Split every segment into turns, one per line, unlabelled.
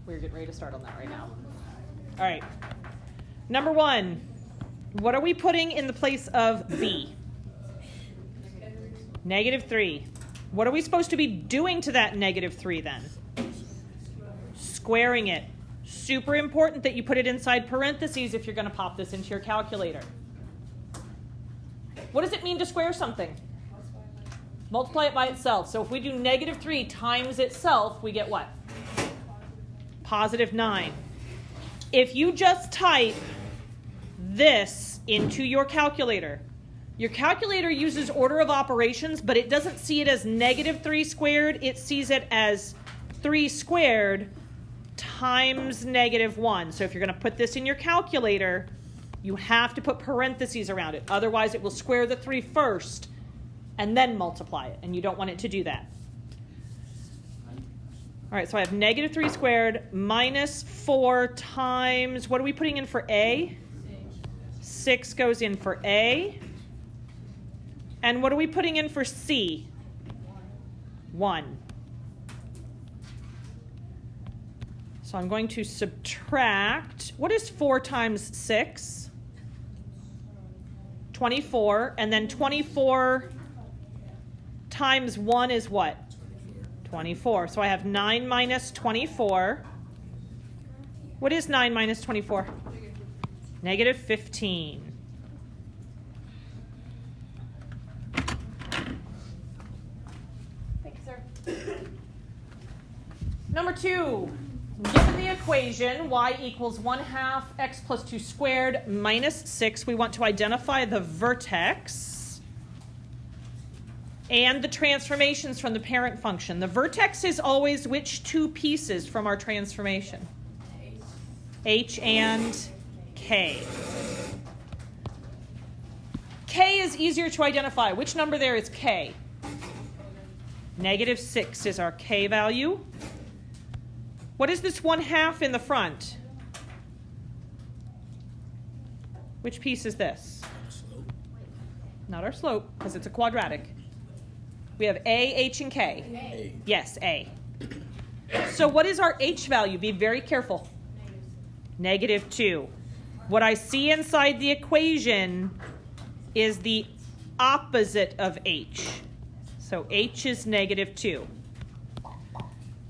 We're getting ready to start on that right now. All right. Number 1, what are we putting in the place of b? -3. What are we supposed to be doing to that -3 then? Squaring it. Super important that you put it inside parentheses if you're going to pop this into your calculator. What does it mean to square something? Multiply it by itself. So if we do -3 times itself, we get what? +9. If you just type this into your calculator uses order of operations, but it doesn't see it as -3 squared. It sees it as 3 squared times -1. So if you're going to put this in your calculator, you have to put parentheses around it. Otherwise, it will square the 3 first and then multiply it, and you don't want it to do that. All right, so I have -3 squared minus 4 times, what are we putting in for A? 6 goes in for A. And what are we putting in for C? 1. So I'm going to subtract, what is 4 times 6? 24, and then 24 times 1 is what? 24. So I have 9 minus 24. What is 9 minus 24? -15. Thank you, sir. Number 2. Given the equation y equals 1/2 x plus 2 squared minus 6, we want to identify the vertex and the transformations from the parent function. The vertex is always which 2 pieces from our transformation? H and K. K is easier to identify. Which number there is K? -6 is our K value. What is this 1/2 in the front? Which piece is this? Not our slope, because it's a quadratic. We have A, H, and K.
A.
Yes, A. So what is our H value? Be very careful. -2. What I see inside the equation is the opposite of H. So H is -2.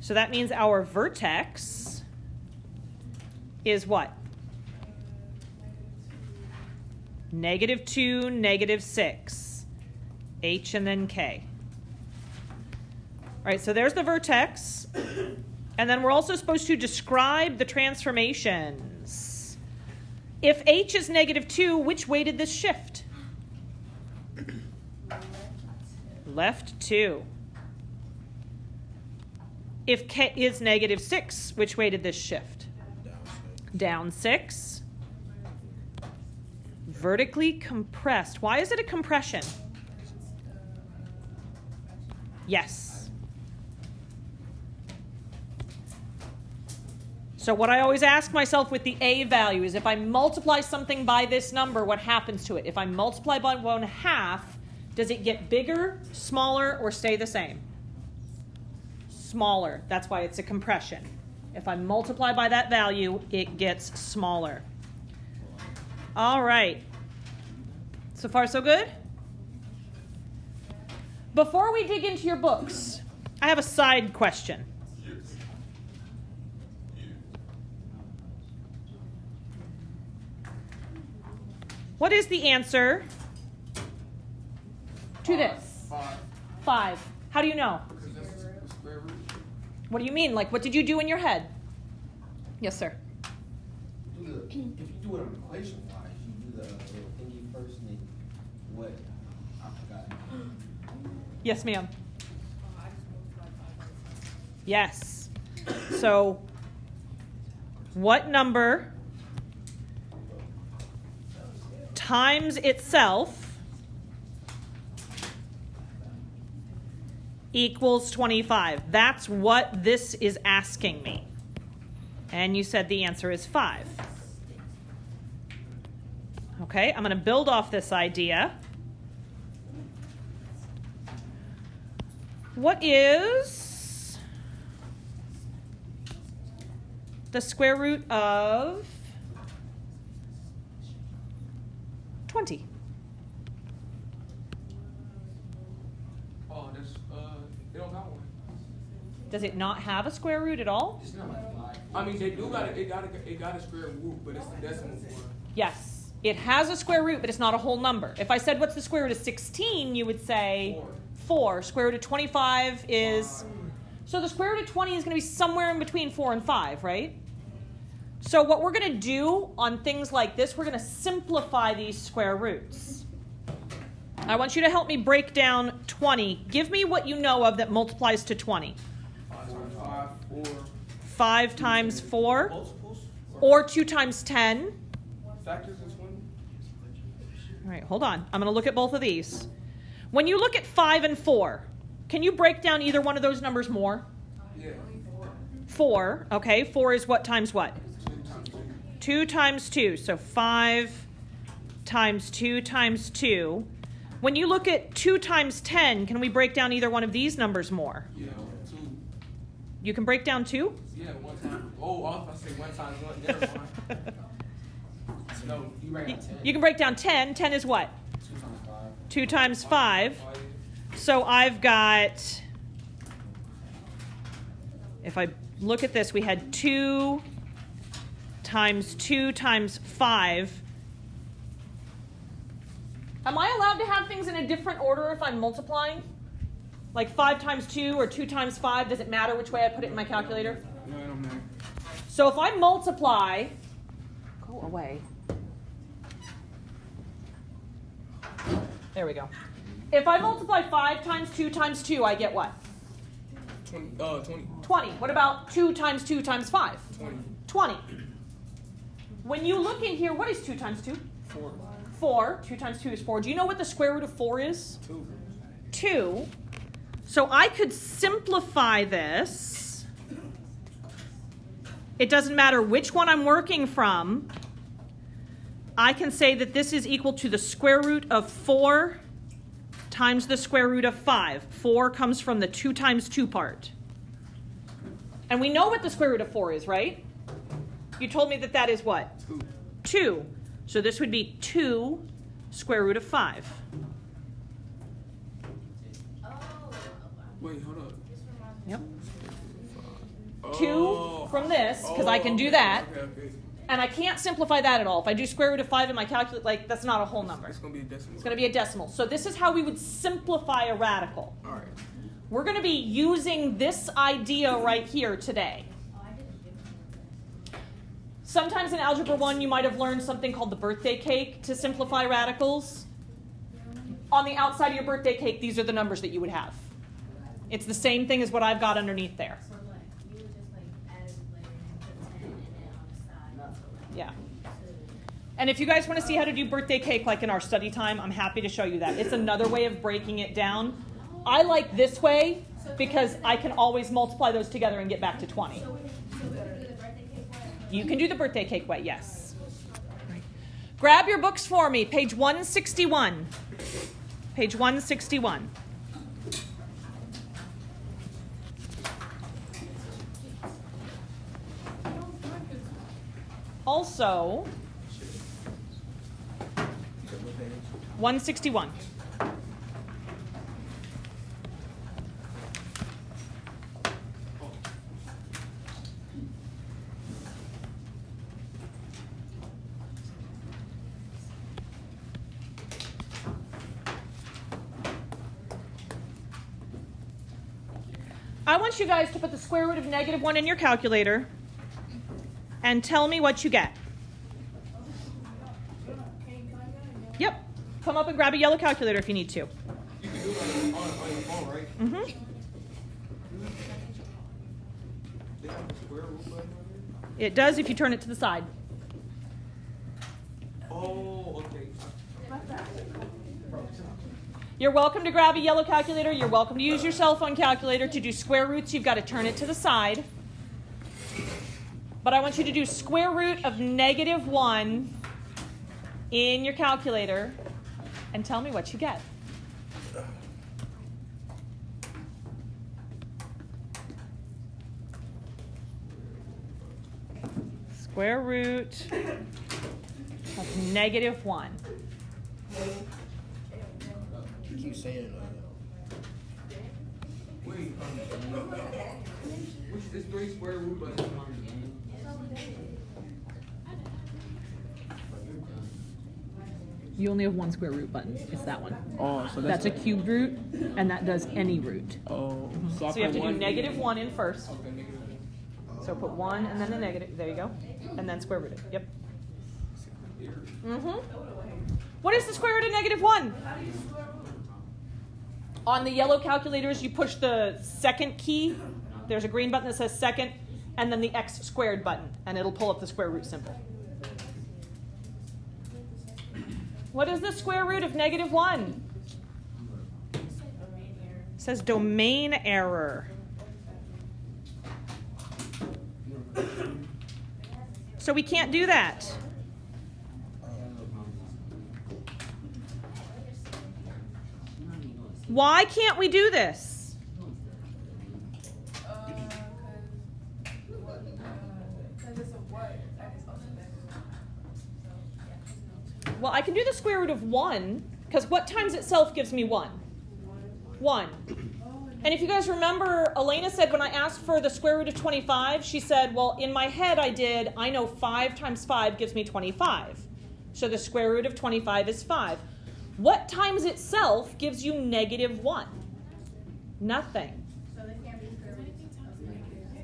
So that means our vertex is what? -2, -6. H and then K. All right, so there's the vertex. And then we're also supposed to describe the transformations. If H is -2, which way did this shift? Left 2. If K is -6, which way did this shift? Down 6. Vertically compressed. Why is it a compression? Yes. So what I always ask myself with the A value is if I multiply something by this number, what happens to it? If I multiply by 1/2, does it get bigger, smaller, or stay the same? Smaller. That's why it's a compression. If I multiply by that value, it gets smaller. All right. So far, so good? Before we dig into your books, I have a side question. What is the answer to this? 5. How do you know? What do you mean? Like, what did you do in your head? Yes, sir.
If you do it on equation-wise, you do the little thingy first, and then what? I forgot.
Yes, ma'am. Yes. So, what number times itself equals 25? That's what this is asking me. And you said the answer is 5. Okay, I'm going to build off this idea. What is the square root of 20.
Oh, that's they don't got one.
Does it not have a square root at all?
It's not like 5.
I mean, they do got it got a square root, but it's the decimal form.
Yes. It has a square root, but it's not a whole number. If I said, what's the square root of 16, you would say 4. Square root of 25 is... So the square root of 20 is going to be somewhere in between 4 and 5, right? So what we're going to do on things like this, we're going to simplify these square roots. I want you to help me break down 20. Give me what you know of that multiplies to 20.
5, 4.
5 times 4.
Multiples?
Or 2 times 10.
Factors is 20.
All right, hold on. I'm going to look at both of these. When you look at 5 and 4, can you break down either one of those numbers more?
Yeah.
4, okay. 4 is what times what? 2 times 2. So 5 times 2 times 2. When you look at 2 times 10, can we break down either one of these numbers more?
Yeah, 2.
You can break down 2?
Yeah, 1 time. Oh, I was about to say 1 times 1. Never mind. No,
You break out 10.
You can break down 10. 10 is what?
2 times 5.
2 times 5.
Oh, yeah.
So I've got, if I look at this, we had 2 times 2 times 5. Am I allowed to have things in a different order if I'm multiplying? Like 5 times 2 or 2 times 5, does it matter which way I put it in my calculator?
No, it don't matter.
So if I multiply, go away. There we go. If I multiply 5 times 2 times 2, I get what?
20.
20. What about 2 times 2 times 5?
20.
20. When you look in here, what is 2 times 2?
4.
4. 2 times 2 is 4. Do you know what the square root of 4 is?
2.
2. So I could simplify this. It doesn't matter which one I'm working from. I can say that this is equal to the square root of 4 times the square root of 5. 4 comes from the 2 times 2 part. And we know what the square root of 4 is, right? You told me that that is what?
2.
2. So this would be 2 square root of 5.
Wait, hold up.
Yep.
Oh.
2 from this, because I can do that.
Okay.
And I can't simplify that at all. If I do square root of 5 in my calculator, like, that's not a whole number.
It's going to be a decimal.
It's going to be a decimal. So this is how we would simplify a radical.
All right.
We're going to be using this idea right here today. Sometimes in Algebra 1, you might have learned something called the birthday cake to simplify radicals. On the outside of your birthday cake, these are the numbers that you would have. It's the same thing as what I've got underneath there.
So like you would just like add like put 10 and then on the side. So like
Yeah. And if you guys want to see how to do birthday cake like in our study time, I'm happy to show you that. It's another way of breaking it down. I like this way because I can always multiply those together and get back to 20.
So we can do the birthday cake way.
You can do the birthday cake way, yes. Grab your books for me, page 161. Page 161. Also, 161. I want you guys to put the square root of -1 in your calculator and tell me what you get. Yep. Come up and grab a yellow calculator if you need to.
You can do it on your phone, right?
Mm-hmm.
They have a square root button on
It does if you turn it to the side.
here? Oh, okay.
You're welcome to grab a yellow calculator. You're welcome to use your cell phone calculator. To do square roots, you've got to turn it to the side. But I want you to do square root of -1 in your calculator and tell me what you get. square root of negative 1.
You keep saying
Wait, which is 3 square root buttons?
You only have one square root button. It's that one.
Oh, so
That's a cubed root, and that does any root.
Oh,
So you have to do negative 1 in first.
Okay, negative 1.
So put 1 and then a negative. There you go. And then square root it. Yep. What is the square root of negative 1? On the yellow calculators, you push the second key. There's a green button that says second, and then the x squared button, and it'll pull up the square root symbol. What is the square root of negative 1? It says domain error. So we can't do that. Why can't we do this? Well, I can do the square root of 1, because what times itself gives me 1? 1. And if you guys remember, Elena said when I asked for the square root of 25, she said, well, in my head I know 5 times 5 gives me 25. So the square root of 25 is 5. What times itself gives you negative 1? Nothing.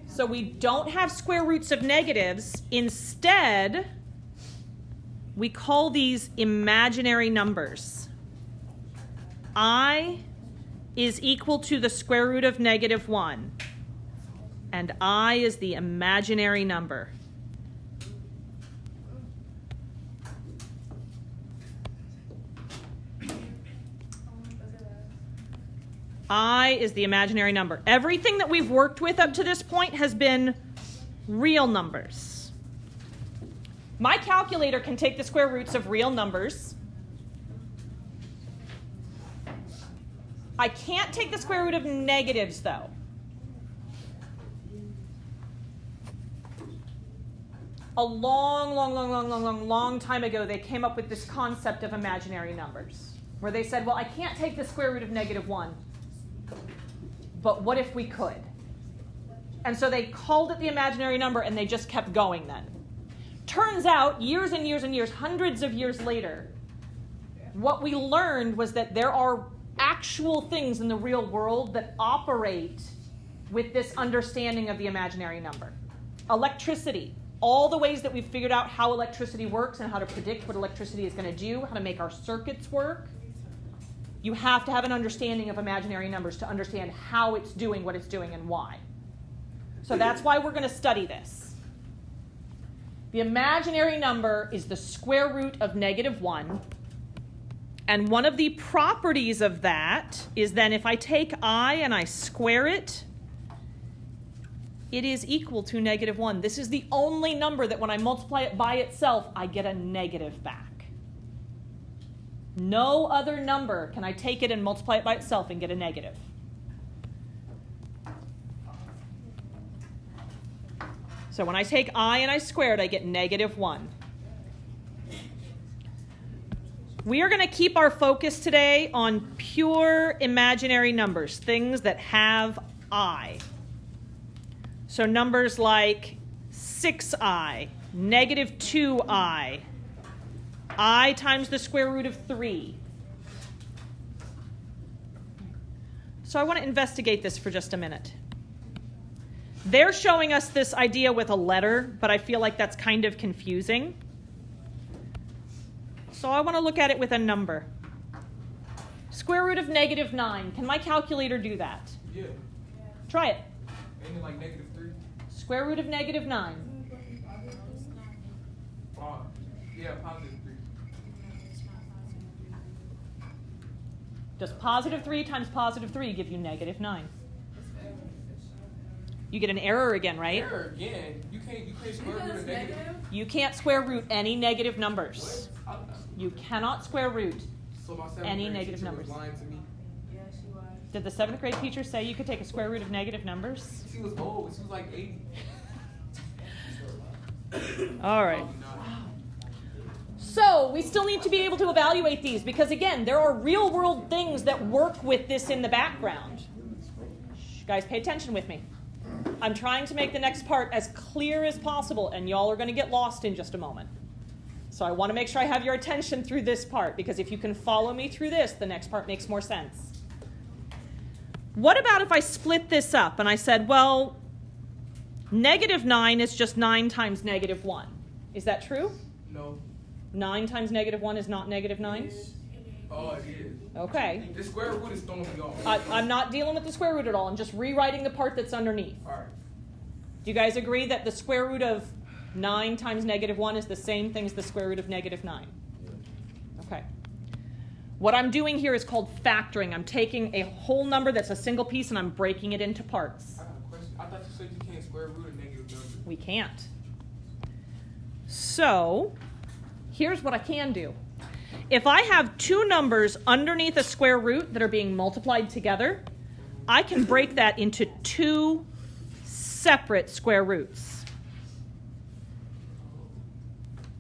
So we don't have square roots of negatives. Instead, we call these imaginary numbers. I is equal to the square root of negative 1. And I is the imaginary number. I is the imaginary number. Everything that we've worked with up to this point has been real numbers. My calculator can take the square roots of real numbers. I can't take the square root of negatives, though. A long time ago, they came up with this concept of imaginary numbers, where they said, well, I can't take the square root of negative 1, but what if we could? And so they called it the imaginary number, and they just kept going then. Turns out, years and years and years, hundreds of years later, what we learned was that there are actual things in the real world that operate with this understanding of the imaginary number. Electricity. All the ways that we've figured out how electricity works and how to predict what electricity is going to do, how to make our circuits work. You have to have an understanding of imaginary numbers to understand how it's doing what it's doing and why. So that's why we're going to study this. The imaginary number is the square root of negative 1. And one of the properties of that is then if I take I and I square it, it is equal to negative 1. This is the only number that when I multiply it by itself, I get a negative back. No other number can I take it and multiply it by itself and get a negative. So when I take I and I square it, I get negative 1. We are going to keep our focus today on pure imaginary numbers, things that have I. So numbers like 6i, negative 2i, I times the square root of 3. So I want to investigate this for just a minute. They're showing us this idea with a letter, but I feel like that's kind of confusing. So I want to look at it with a number. Square root of negative 9. Can my calculator do that?
Yeah.
Try it.
Ain't it like negative 3?
Square root of negative 9.
Yeah, positive 3.
Does positive 3 times positive 3 give you negative 9? You get an error again, right?
Error again. You can't square root a negative.
You can't square root any negative numbers.
What?
You cannot square root
So my seventh
any
grade
negative
teacher
numbers.
was lying to me.
Did the 7th grade teacher say you could take a square root of negative numbers?
She was old. She was like 80.
All right. So we still need to be able to evaluate these because, again, there are real-world things that work with this in the background. Shh, guys, pay attention with me. I'm trying to make the next part as clear as possible, and y'all are going to get lost in just a moment. So I want to make sure I have your attention through this part, because if you can follow me through this, the next part makes more sense. What about if I split this up and I said, well, -9 is just 9 times -1. Is that true?
No.
9 times -1 is not -9?
Oh, it is.
Okay.
The square root is throwing me off.
I'm not dealing with the square root at all. I'm just rewriting the part that's underneath.
All right.
Do you guys agree that the square root of 9 times -1 is the same thing as the square root of -9? Okay. What I'm doing here is called factoring. I'm taking a whole number that's a single piece and I'm breaking it into parts.
I got a question. I thought you said you can't square root a negative number.
We can't. So, here's what I can do. If I have two numbers underneath a square root that are being multiplied together, I can break that into two separate square roots.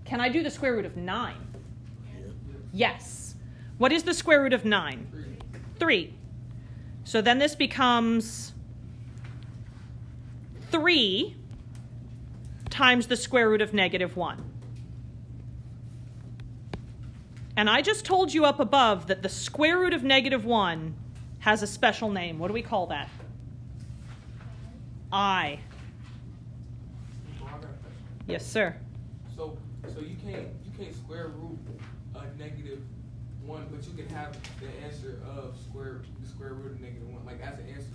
Can I do the square root of 9? Yes. What is the square root of 9? 3. So then this becomes 3 times the square root of -1. And I just told you up above that the square root of -1 has a special name. What do we call that? I.
Oh, I got a question.
Yes, sir.
So you can't square root a -1, but you can have the answer of the square root of -1, like as an answer.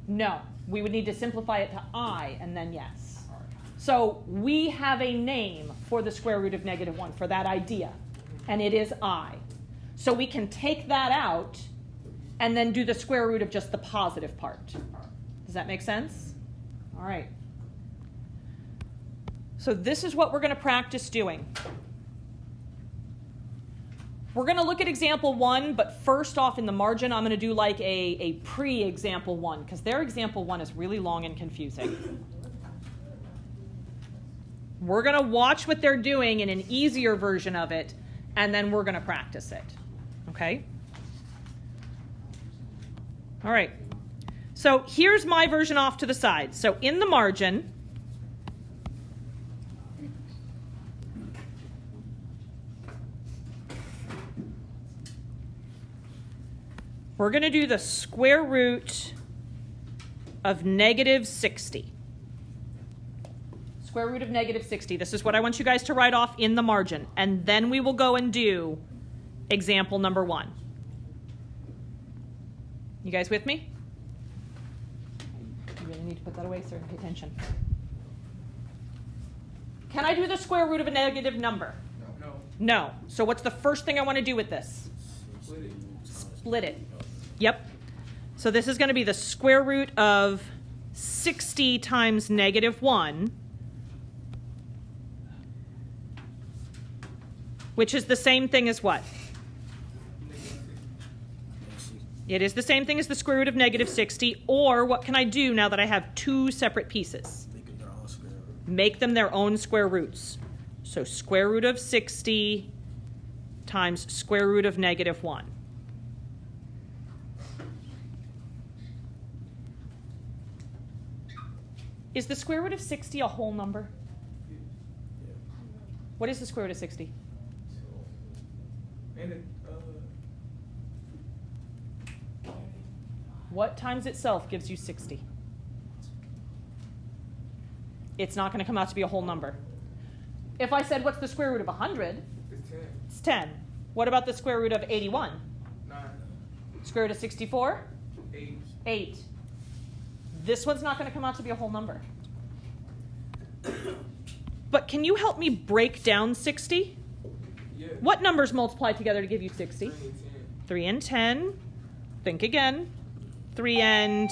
No, we would need to simplify it to I and then yes.
All right.
So we have a name for the square root of -1 for that idea, and it is I. So we can take that out and then do the square root of just the positive part. Does that make sense? All right. So this is what we're going to practice doing. We're going to look at example 1, but first off in the margin, I'm going to do like a pre-example 1, because their example 1 is really long and confusing. We're going to watch what they're doing in an easier version of it, and then we're going to practice it. Okay? All right. So here's my version off to the side. So in the margin, we're going to do the square root of -60. Square root of -60. This is what I want you guys to write off in the margin. And then we will go and do example number 1. You guys with me? You really need to put that away, sir. Pay attention. Can I do the square root of a negative number?
No.
No. So what's the first thing I want to do with this?
Split it.
Split it. Yep. So this is going to be the square root of 60 times -1, which is the same thing as what? It is the same thing as the square root of -60, or what can I do now that I have two separate pieces? Make them their own square roots. So square root of 60 times square root of -1. Is the square root of 60 a whole number? What is the square root of 60?
And it,
What times itself gives you 60? It's not going to come out to be a whole number. If I said, what's the square root of 100?
it's 10.
It's 10. What about the square root of 81?
9.
Square root of 64?
8.
8. This one's not going to come out to be a whole number. But can you help me break down 60?
Yeah.
What numbers multiply together to give you 60?
3 and 10.
3 and 10. Think again. 3 and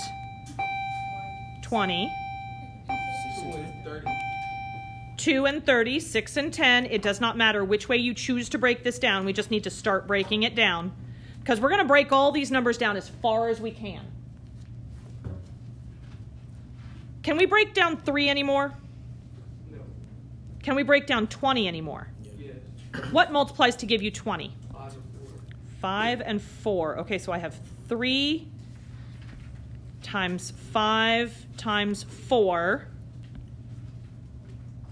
20.
2 and 30.
2 and 30, 6 and 10. It does not matter which way you choose to break this down. We just need to start breaking it down, because we're going to break all these numbers down as far as we can. Can we break down 3 anymore?
No.
Can we break down 20 anymore?
Yeah.
What multiplies to give you 20?
5 and 4.
5 and 4. Okay, so I have 3 times 5 times 4.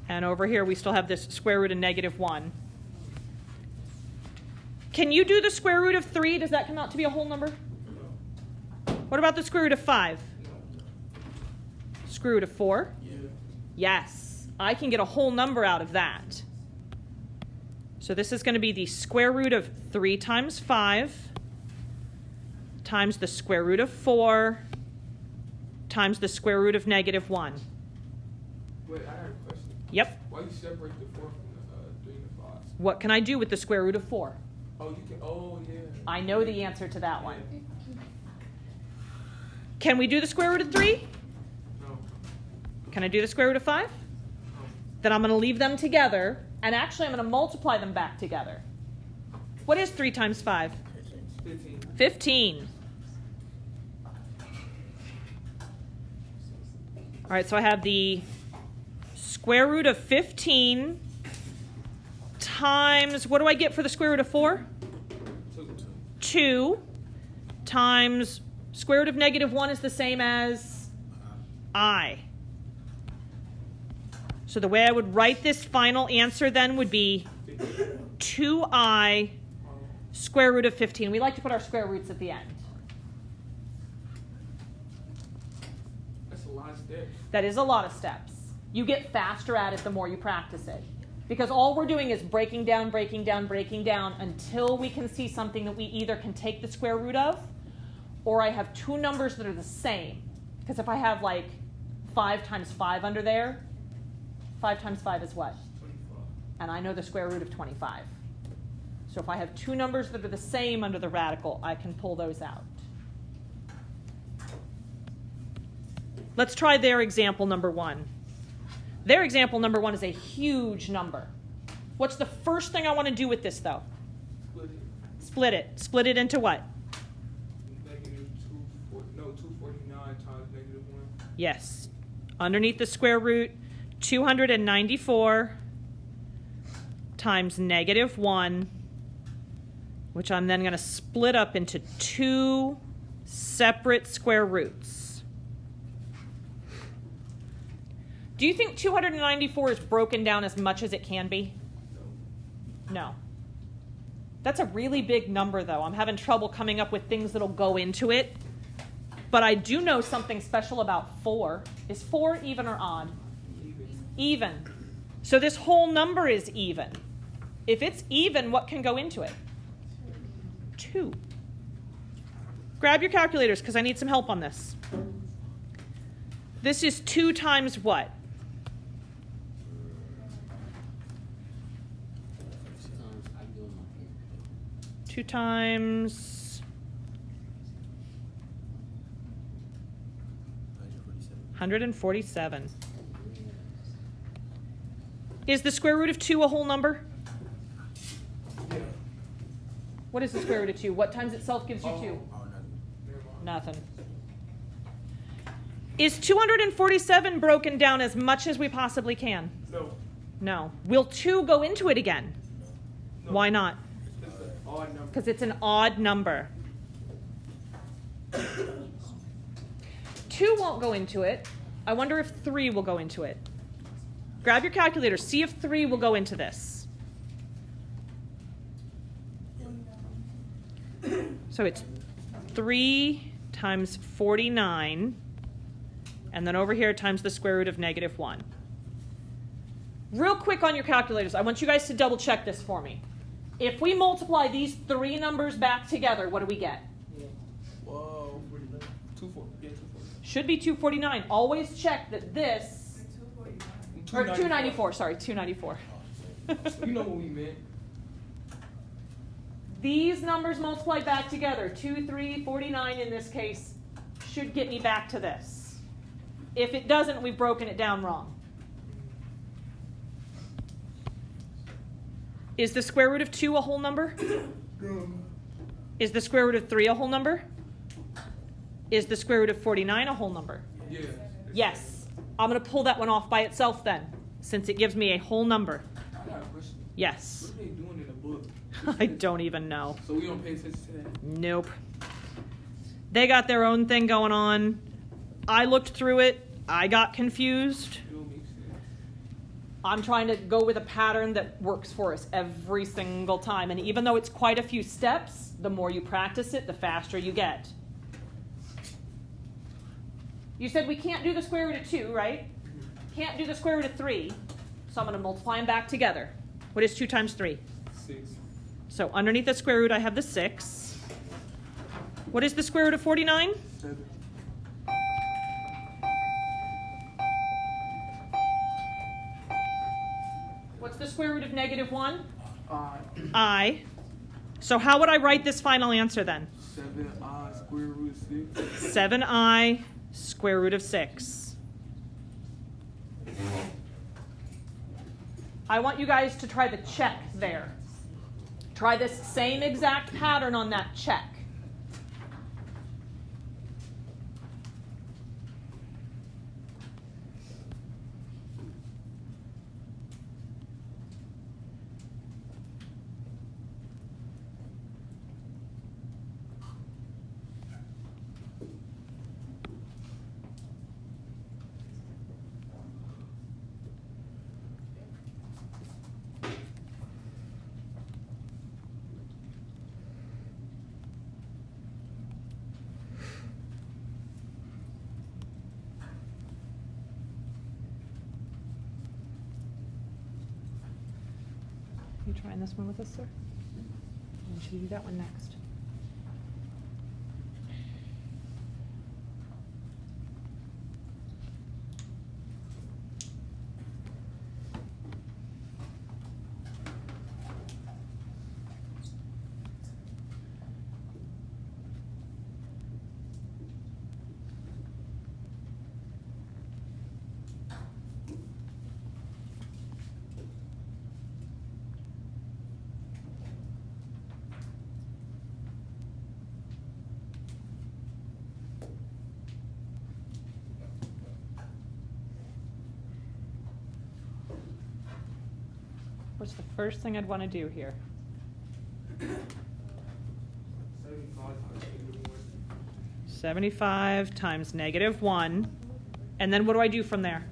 And over here we still have this square root of negative 1. Can you do the square root of 3? Does that come out to be a whole number?
No.
What about the square root of 5?
No.
Square root of 4?
Yeah.
Yes, I can get a whole number out of that. So this is going to be the square root of 3 times 5 times the square root of 4 times the square root of negative 1.
Wait, I have a question.
Yep.
Why you separate the 4 from the 3 and the 5?
What can I do with the square root of 4?
Oh, you can. Oh, yeah.
I know the answer to that one. Can we do the square root of 3?
No.
Can I do the square root of 5?
No.
Then I'm going to leave them together, and actually I'm going to multiply them back together. What is 3 times 5?
15.
15. All right, so I have the square root of 15 times, what do I get for the square root of 4? 2 times square root of negative 1 is the same as I. So the way I would write this final answer then would be 2i square root of 15. We like to put our square roots at the end.
That's a lot of steps.
That is a lot of steps. You get faster at it the more you practice it. Because all we're doing is breaking down until we can see something that we either can take the square root of, or I have two numbers that are the same. Because if I have like 5 times 5 under there, 5 times 5 is what?
25.
And I know the square root of 25. So if I have two numbers that are the same under the radical, I can pull those out. Let's try their example number 1. Their example number 1 is a huge number. What's the first thing I want to do with this, though?
Split it.
Split it. Split it into what?
Negative 249 times negative 1.
Yes. Underneath the square root, 294 times negative 1, which I'm then going to split up into 2 separate square roots. Do you think 294 is broken down as much as it can be? No. That's a really big number, though. I'm having trouble coming up with things that'll go into it. But I do know something special about 4. Is 4 even or odd?
Even.
Even. So this whole number is even. If it's even, what can go into it? 2. Grab your calculators because I need some help on this. This is 2 times what? 2 times 147. Is the square root of 2 a whole number?
Yeah.
What is the square root of 2? What times itself gives you 2?
Never mind.
Nothing. Is 247 broken down as much as we possibly can?
No.
No. Will 2 go into it again?
No.
Why not?
It's an odd number.
Because it's an odd number. 2 won't go into it. I wonder if 3 will go into it. Grab your calculator. See if 3 will go into this. So it's 3 times 49. And then over here times the square root of negative 1. Real quick on your calculators, I want you guys to double check this for me. If we multiply these 3 numbers back together, what do we get?
Yeah. Whoa. 240.
Should be 249. Always check that this, or 294, sorry, 294.
You know what we meant.
These numbers multiplied back together, 2, 3, 49 in this case, should get me back to this. If it doesn't, we've broken it down wrong. Is the square root of 2 a whole number? Is the square root of 3 a whole number? Is the square root of 49 a whole number?
Yeah.
Yes. I'm going to pull that one off by itself then. since it gives me a whole number.
I got a question.
Yes.
What are they doing in the book?
I don't even know.
So we don't pay attention to that?
Nope. They got their own thing going on. I looked through it. I got confused.
It don't make sense.
I'm trying to go with a pattern that works for us every single time. And even though it's quite a few steps, the more you practice it, the faster you get. You said we can't do the square root of 2, right? Can't do the square root of 3. So I'm going to multiply them back together. What is 2 times 3?
6.
So underneath the square root, I have the 6. What is the square root of 49?
7.
What's the square root of negative 1?
I.
I. So how would I write this final answer then?
7i square root of 6.
7i square root of 6. I want you guys to try the check there. Try this same exact pattern on that check. You trying this one with us, sir? Or should you do that one next? What's the first thing I'd want to do here? 75 times negative 1. And then what do I do from there?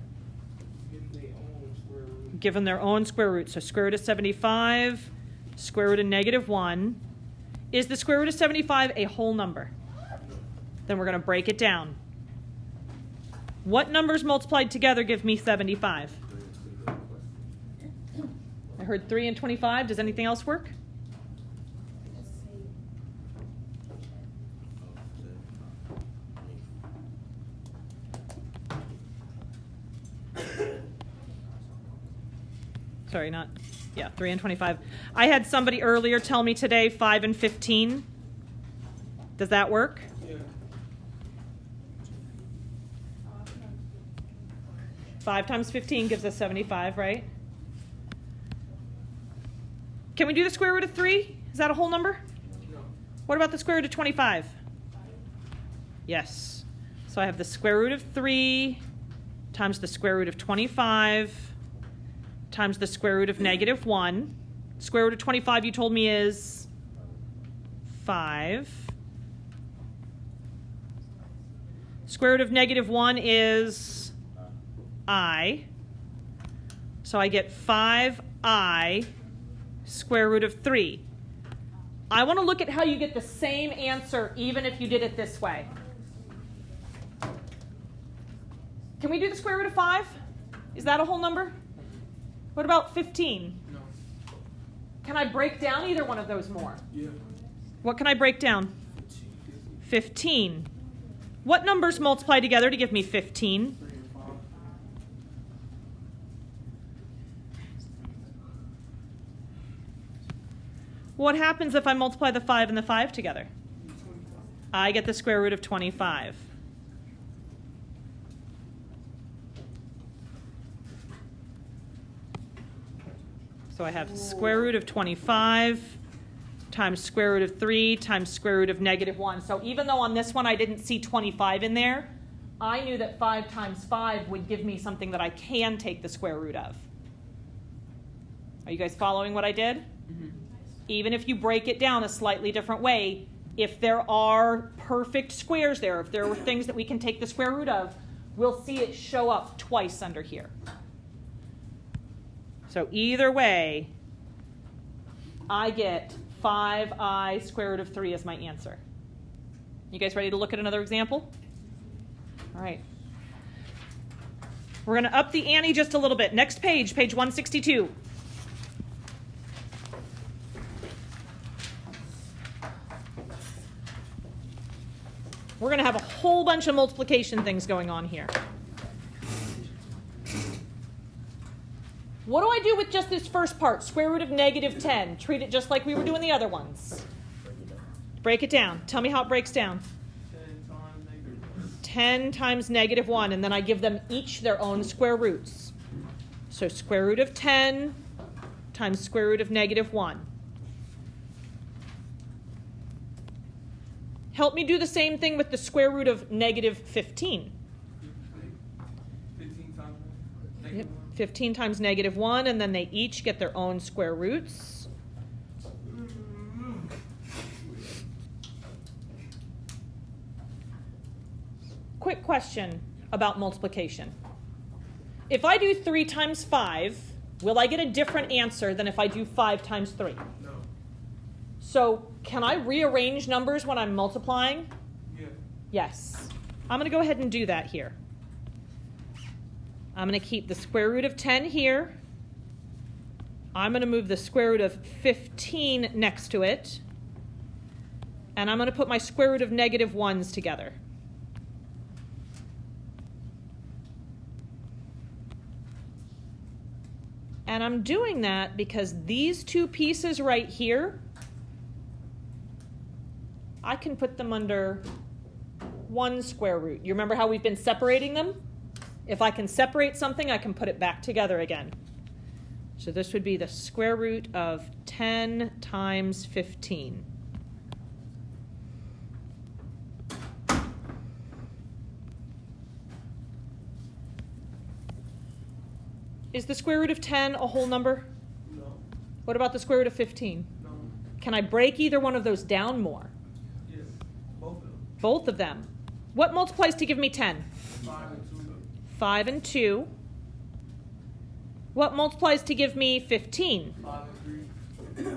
Give them their own square root. So square root of 75, square root of negative 1. Is the square root of 75 a whole number? Then we're going to break it down. What numbers multiplied together give me 75? I heard 3 and 25. Does anything else work? Sorry, not, yeah, 3 and 25. I had somebody earlier tell me today 5 and 15. Does that work?
Yeah.
5 times 15 gives us 75, right? Can we do the square root of 3? Is that a whole number?
No.
What about the square root of 25? Yes. So I have the square root of 3 times the square root of 25 times the square root of negative 1. Square root of 25 you told me is 5. Square root of negative 1 is I. So I get 5i square root of 3. I want to look at how you get the same answer even if you did it this way. Can we do the square root of 5? Is that a whole number? What about 15?
No.
Can I break down either one of those more?
Yeah.
What can I break down? 15. What numbers multiply together to give me 15?
3 and 5.
What happens if I multiply the 5 and the 5 together? I get the square root of 25. So I have square root of 25 times square root of 3 times square root of negative 1. So even though on this one I didn't see 25 in there, I knew that 5 times 5 would give me something that I can take the square root of. Are you guys following what I did?
Mm-hmm.
Even if you break it down a slightly different way, if there are perfect squares there, if there were things that we can take the square root of, we'll see it show up twice under here. So either way, I get 5i square root of 3 as my answer. You guys ready to look at another example? All right. We're going to up the ante just a little bit. Next page, page 162. We're going to have a whole bunch of multiplication things going on here. What do I do with just this first part, square root of negative 10? Treat it just like we were doing the other ones. Break it down. Tell me how it breaks down. 10 times negative 1, and then I give them each their own square roots. So square root of 10 times square root of negative 1. Help me do the same thing with the square root of negative 15.
15 times negative
Yep.
1.
15 times negative 1, and then they each get their own square roots. Quick question about multiplication. If I do 3 times 5, will I get a different answer than if I do 5 times 3?
No.
So can I rearrange numbers when I'm multiplying?
Yeah.
Yes. I'm going to go ahead and do that here. I'm going to keep the square root of 10 here. I'm going to move the square root of 15 next to it. And I'm going to put my square root of negative 1s together. And I'm doing that because these two pieces right here, I can put them under one square root. You remember how we've been separating them? If I can separate something, I can put it back together again. So this would be the square root of 10 times 15. Is the square root of 10 a whole number?
No.
What about the square root of 15?
No.
Can I break either one of those down more?
Yes. Both of them.
Both of them. What multiplies to give me 10?
5 and 2.
5 and 2. What multiplies to give me 15?
5 and 3.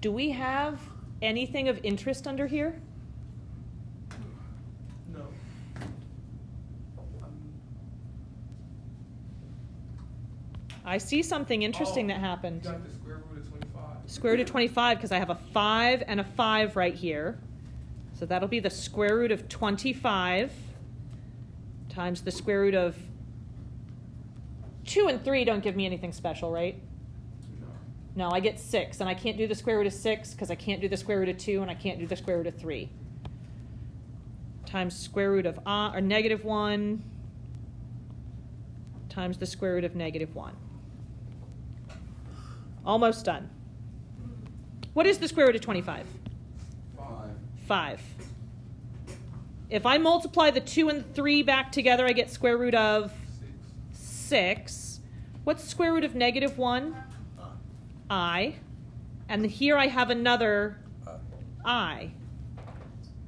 Do we have anything of interest under here?
No.
I see something interesting that happened.
You got the square root of 25.
Square root of 25, because I have a 5 and a 5 right here. So that'll be the square root of 25 times the square root of 2 and 3 don't give me anything special, right?
No.
No, I get 6, and I can't do the square root of 6 because I can't do the square root of 2, and I can't do the square root of 3. Times square root of or negative 1 times the square root of negative 1. Almost done. What is the square root of 25? 5. If I multiply the 2 and 3 back together, I get square root of 6. What's the square root of negative 1? I. And here I have another I.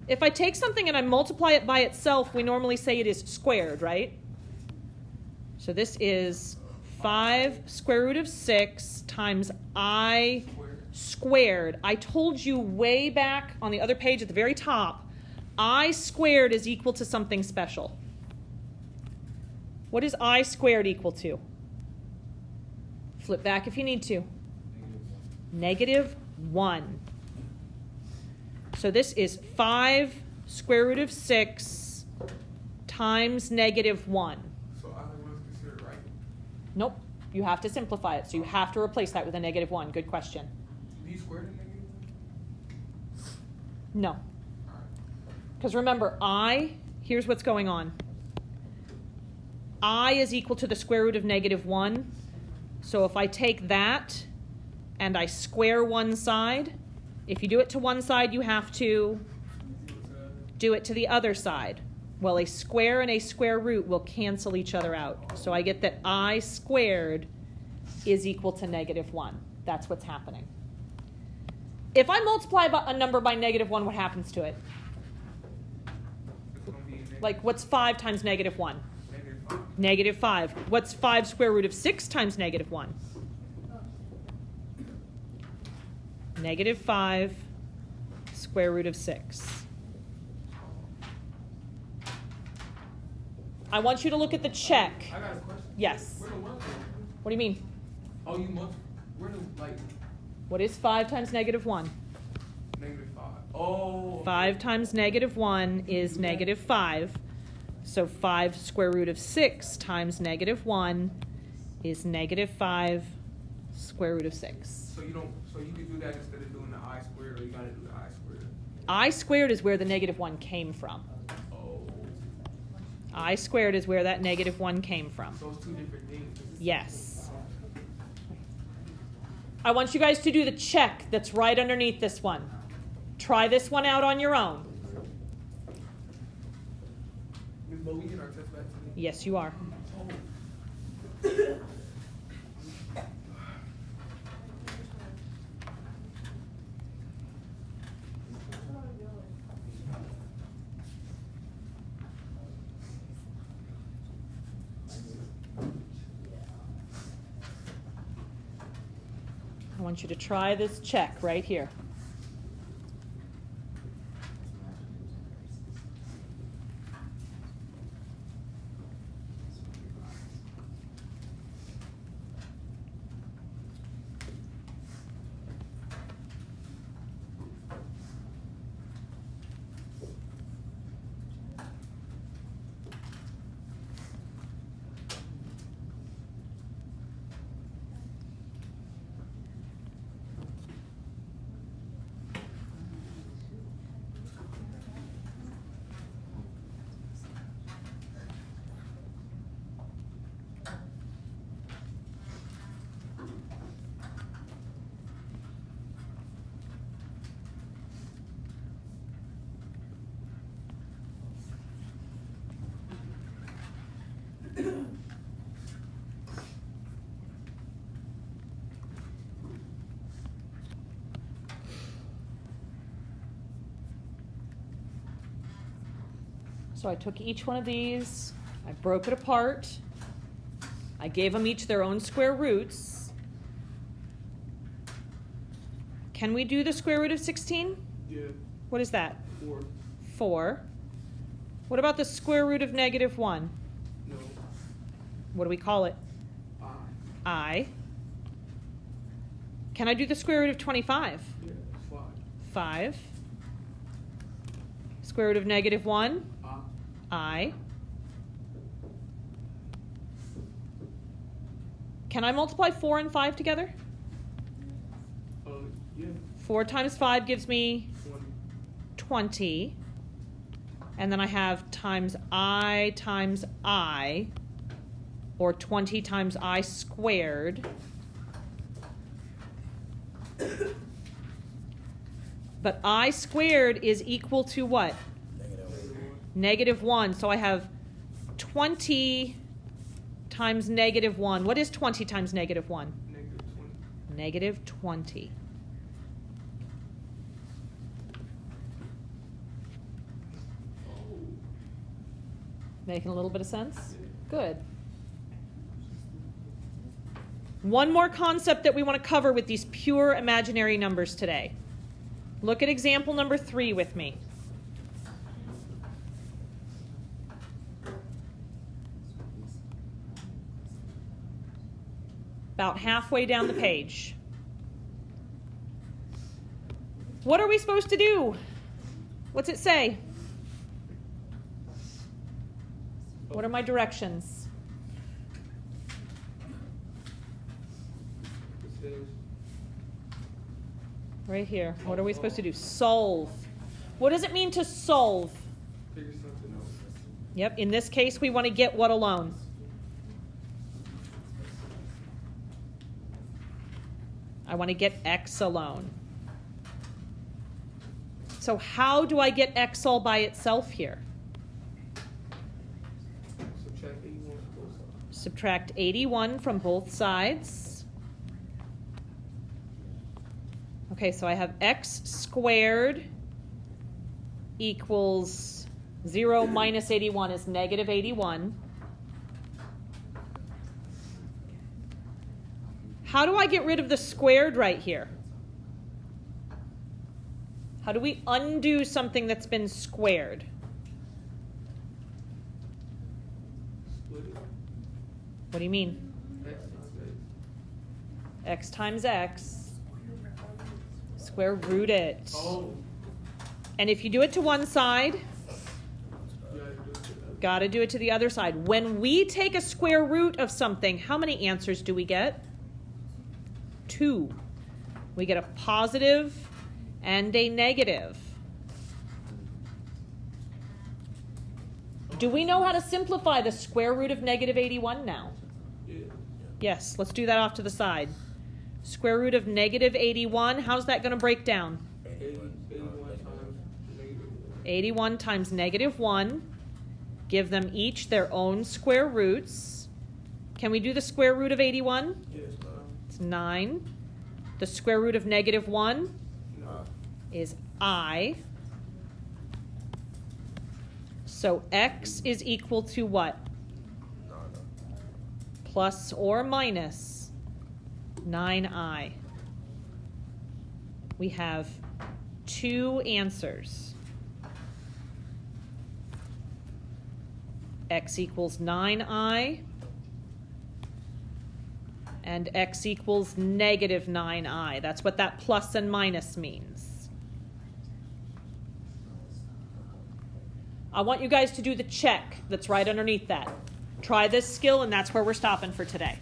If I take something and I multiply it by itself, we normally say it is squared, right? So this is 5 square root of 6 times I squared. I told you way back on the other page at the very top, I squared is equal to something special. What is I squared equal to? Flip back if you need to. Negative 1. So this is 5 square root of 6 times negative 1.
So either one is considered right?
Nope. You have to simplify it. So you have to replace that with a negative 1. Good question.
D squared and negative 1?
No.
Alright.
Because remember, here's what's going on. I is equal to the square root of negative 1. So if I take that and I square one side, if you do it to one side, you have to Do it to the other side. Well, a square and a square root will cancel each other out. So I get that I squared is equal to -1. That's what's happening. If I multiply a number by -1, what happens to it?
It's gonna be negative.
Like, what's 5 times -1?
Negative 5.
-5. What's 5 square root of 6 times -1? -5 square root of 6. I want you to look at the check.
I got a question.
Yes.
Where the 1 go?
What do you mean?
Oh, you must. Where the like
What is 5 times -1?
-5? Oh.
5 times -1 is -5. So 5 square root of 6 times -1 is -5 square root of 6.
So you don't. So you can do that instead of doing the I squared, or you gotta do the I squared.
I squared is where the -1 came from.
Oh.
I squared is where that -1 came from.
So it's two different things.
Yes. I want you guys to do the check that's right underneath this one. Try this one out on your own.
Ms. Bo, we get our test back today?
Yes, you are. I want you to try this check right here. So I took each one of these, I broke it apart, I gave them each their own square roots. Can we do the square root of 16?
Yeah.
What is that?
4.
4. What about the square root of -1?
No.
What do we call it? I. Can I do the square root of 25?
Yeah. 5.
5. Square root of -1? I. Can I multiply 4 and 5 together?
Yeah.
4 times 5 gives me
20.
20. And then I have times I, or 20 times I squared. But I squared is equal to what? -1. So I have 20 times -1. What is 20 times -1?
-20.
-20. Making a little bit of sense? Good. One more concept that we want to cover with these pure imaginary numbers today. Look at example number 3 with me. About halfway down the page. What are we supposed to do? What's it say? What are my directions?
It says
Right here. What are we supposed to do? Solve. What does it mean to solve?
figure something out.
Yep, in this case, we want to get what alone? I want to get x alone. So how do I get x all by itself here?
Subtract 81 from both sides.
Subtract 81 from both sides. Okay, so I have x squared equals 0 minus 81 is negative 81. How do I get rid of the squared right here? How do we undo something that's been squared?
Split it.
What do you mean?
X times
X
X.
times x. Square root it.
Oh.
And if you do it to one side,
You gotta do it to the other.
got to do it to the other side. When we take a square root of something, how many answers do we get? 2. We get a positive and a negative. Do we know how to simplify the square root of negative 81 now?
Yeah.
Yes, let's do that off to the side. Square root of negative 81, how's that going to break down? 81 times negative 1. Give them each their own square roots. Can we do the square root of 81?
Yes.
It's 9. The square root of negative 1
No.
is I. So x is equal to what? Plus or minus 9i. We have 2 answers. X equals 9i and x equals negative 9i. That's what that plus and minus means. I want you guys to do the check that's right underneath that. Try this skill, and that's where we're stopping for today.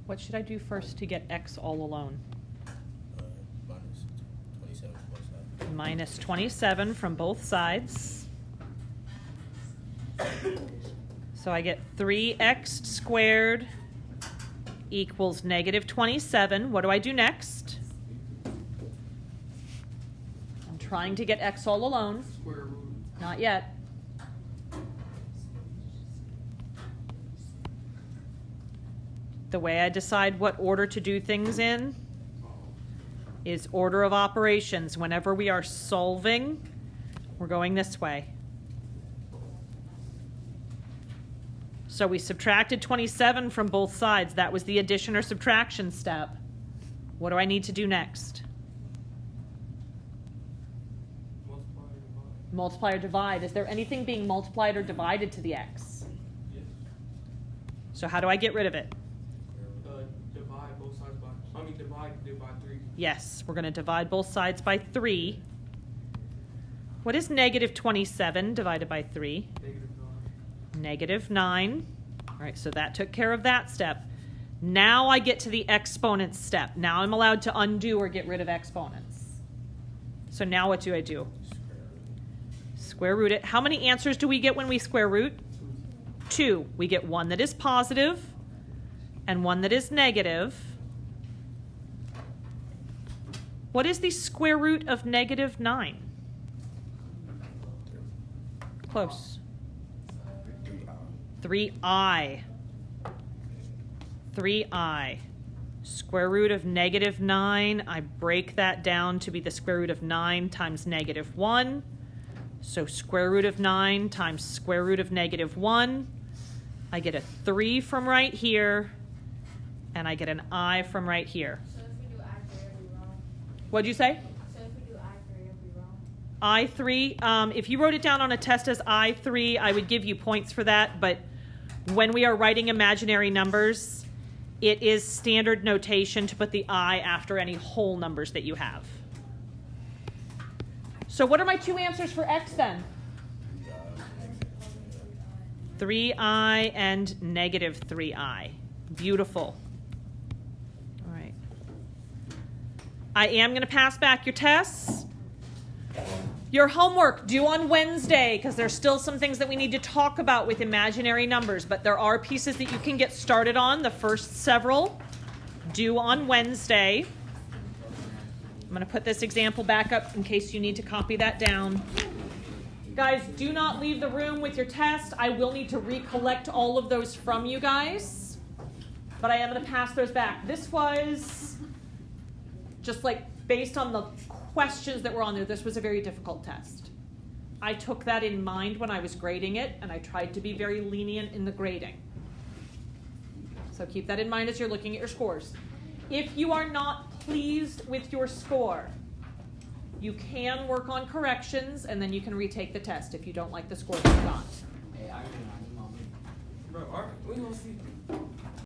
What should I do first to get x all alone?
Minus 27 from both sides.
Minus 27 from both sides. So I get 3x squared equals negative 27. What do I do next? I'm trying to get x all alone.
Square root.
Not yet. The way I decide what order to do things in is order of operations. Whenever we are solving, we're going this way. So we subtracted 27 from both sides. That was the addition or subtraction step. What do I need to do next?
Multiply or divide.
Multiply or divide. Is there anything being multiplied or divided to the x?
Yes.
So how do I get rid of it?
Divide both sides by. Divide by 3.
Yes, we're going to divide both sides by 3. What is negative 27 divided by 3?
Negative 9.
Negative 9. All right, so that took care of that step. Now I get to the exponent step. Now I'm allowed to undo or get rid of exponents. So now what do I do? Square root it. How many answers do we get when we square root? 2. We get one that is positive and one that is negative. What is the square root of negative 9? Close. 3i. 3i. Square root of negative 9, I break that down to be the square root of 9 times negative 1. So square root of 9 times square root of negative 1. I get a 3 from right here, and I get an I from right here.
So if we do I3, it'll be wrong.
What'd you say?
So if we do I3, it'll be wrong.
I3, if you wrote it down on a test as I3, I would give you points for that, but when we are writing imaginary numbers, it is standard notation to put the I after any whole numbers that you have. So what are my two answers for x then? 3i and negative 3i. Beautiful. All right. I am going to pass back your tests. Your homework due on Wednesday, because there's still some things that we need to talk about with imaginary numbers, but there are pieces that you can get started on. The first several due on Wednesday. I'm going to put this example back up in case you need to copy that down. Guys, do not leave the room with your test. I will need to recollect all of those from you guys, but I am going to pass those back. This was just like based on the questions that were on there. This was a very difficult test. I took that in mind when I was grading it, and I tried to be very lenient in the grading. So keep that in mind as you're looking at your scores. If you are not pleased with your score, you can work on corrections, and then you can retake the test if you don't like the score that you got.
Hey, I need a moment.
Bro, we gonna see.